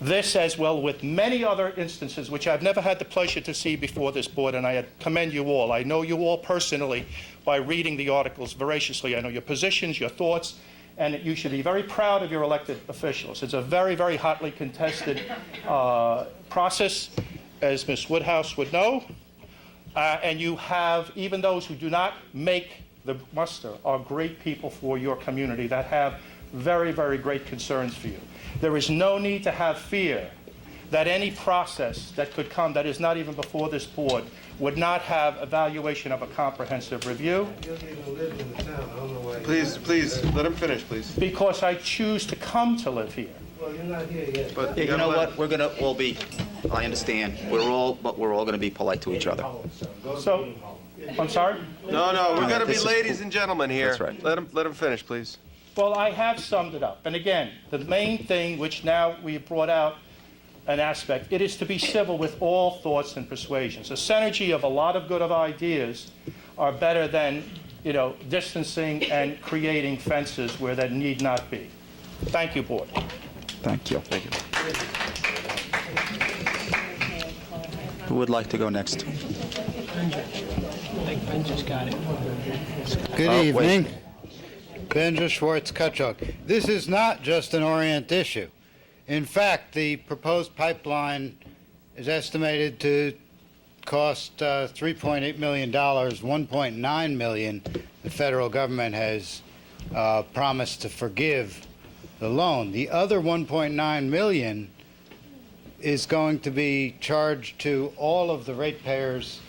This, as well with many other instances, which I've never had the pleasure to see before this board, and I commend you all. I know you all personally by reading the articles voraciously. I know your positions, your thoughts, and you should be very proud of your elected officials. It's a very, very hotly contested process, as Ms. Woodhouse would know. And you have, even those who do not make the muster, are great people for your community that have very, very great concerns for you. There is no need to have fear that any process that could come that is not even before this board would not have evaluation of a comprehensive review. Please, let him finish, please. Because I choose to come to live here. Well, you're not here yet. But You know what? We're going to all be, I understand, but we're all going to be polite to each other. So, I'm sorry? No, we're going to be This is- ladies and gentlemen here. That's right. Let him finish, please. Well, I have summed it up. And again, the main thing, which now we've brought out an aspect, it is to be civil with all thoughts and persuasions. A synergy of a lot of good ideas are better than, distancing and creating fences where there need not be. Thank you, board. Thank you. Thank you. Who would like to go next? I think Ben just got it. Good evening. Benja Schwartz-Kutchuk. This is not just an Orient issue. In fact, the proposed pipeline is estimated to cost $3.8 million, $1.9 million the federal government has promised to forgive the loan. The other $1.9 million is going to be charged to all of the ratepayers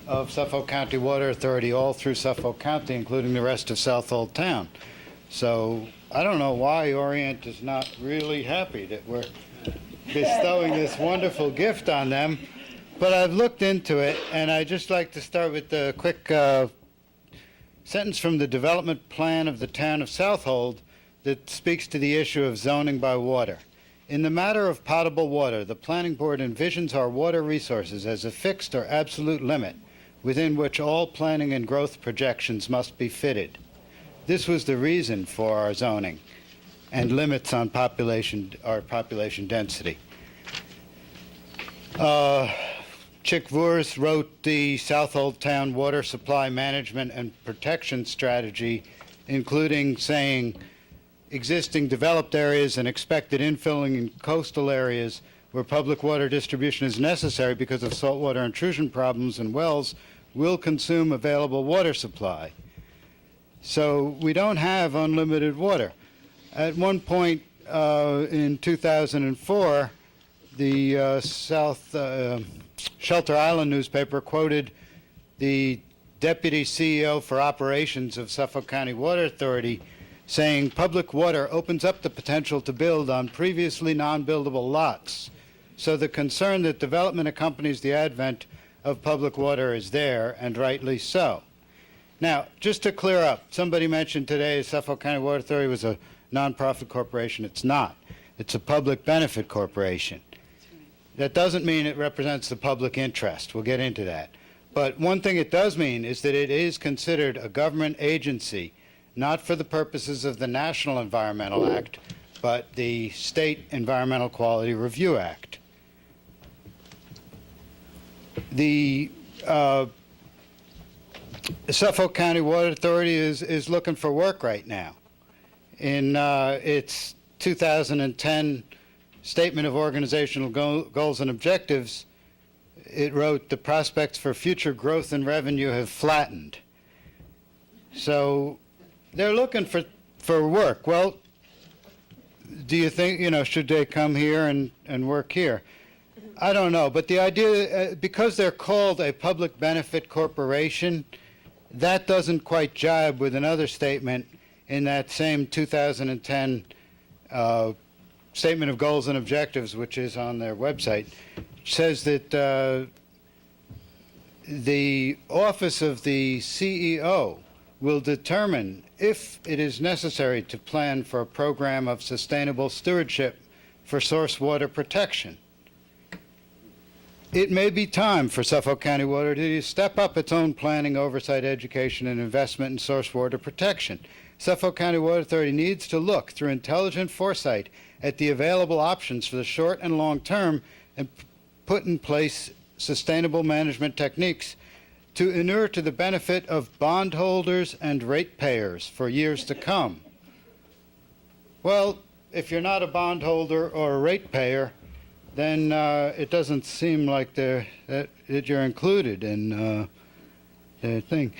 of Suffolk County Water Authority all through Suffolk County, including the rest of Southold Town. So I don't know why Orient is not really happy that we're bestowing this wonderful gift on them, but I've looked into it, and I'd just like to start with a quick sentence from the development plan of the town of Southold that speaks to the issue of zoning by water. In the matter of potable water, the Planning Board envisions our water resources as a fixed or absolute limit within which all planning and growth projections must be fitted. This was the reason for our zoning and limits on population density. Chick Voers wrote the Southold Town Water Supply Management and Protection Strategy, including saying existing developed areas and expected infilling in coastal areas where public water distribution is necessary because of saltwater intrusion problems and wells will consume available water supply. So we don't have unlimited water. At one point in 2004, the Shelter Island newspaper quoted the Deputy CEO for Operations of Suffolk County Water Authority saying public water opens up the potential to build on previously non-buildable lots. So the concern that development accompanies the advent of public water is there, and rightly so. Now, just to clear up, somebody mentioned today Suffolk County Water Authority was a nonprofit corporation. It's not. It's a public benefit corporation. That doesn't mean it represents the public interest. We'll get into that. But one thing it does mean is that it is considered a government agency, not for the purposes of the National Environmental Act, but the State Environmental Quality Review Act. The Suffolk County Water Authority is looking for work right now. In its 2010 Statement of Organizational Goals and Objectives, it wrote, the prospects for future growth and revenue have flattened. So they're looking for work. Well, do you think, should they come here and work here? I don't know, but the idea, because they're called a public benefit corporation, that doesn't quite jibe with another statement in that same 2010 Statement of Goals and Objectives, which is on their website. It says that the office of the CEO will determine if it is necessary to plan for a program of sustainable stewardship for source water protection. It may be time for Suffolk County Water to step up its own planning, oversight, education, and investment in source water protection. Suffolk County Water Authority needs to look through intelligent foresight at the available options for the short and long term and put in place sustainable management techniques to inure to the benefit of bondholders and ratepayers for years to come. Well, if you're not a bondholder or a ratepayer, then it doesn't seem like that you're included in the thing.